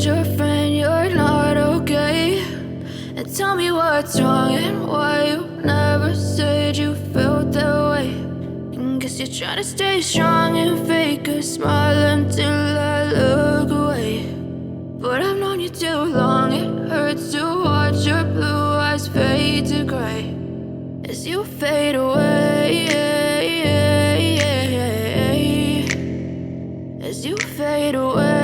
told your friend you're not okay? And tell me what's wrong and why you never said you felt that way. And guess you're trying to stay strong and fake a smile until I look away. But I've known you too long, it hurts to watch your blue eyes fade to gray as you fade away, as you fade away.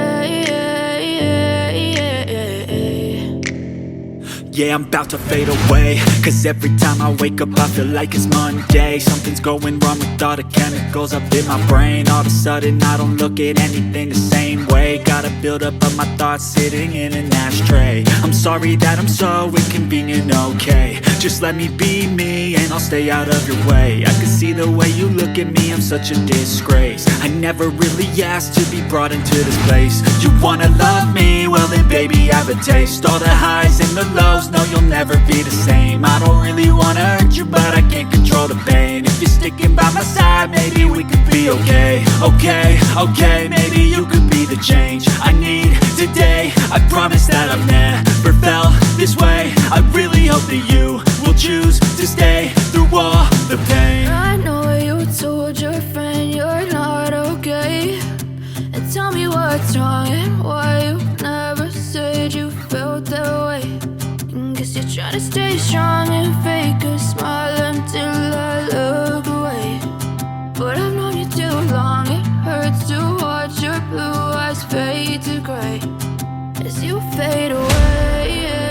Yeah, I'm about to fade away, cause every time I wake up I feel like it's Monday. Something's going wrong with all the chemicals up in my brain. All of a sudden I don't look at anything the same way. Got a buildup of my thoughts sitting in an ashtray. I'm sorry that I'm so inconvenient, okay? Just let me be me and I'll stay out of your way. I can see the way you look at me, I'm such a disgrace. I never really asked to be brought into this place. You wanna love me? Well then baby I have a taste. All the highs and the lows, no, you'll never be the same. I don't really wanna hurt you, but I can't control the pain. If you're sticking by my side, maybe we could be okay. Okay, maybe you could be the change I need today. I promise that I've never felt this way. I really hope that you will choose to stay through all the pain. I know you told your friend you're not okay. And tell me what's wrong and why you never said you felt that way. Guess you're trying to stay strong and fake a smile until I look away. But I've known you too long, it hurts to watch your blue eyes fade to gray as you fade away.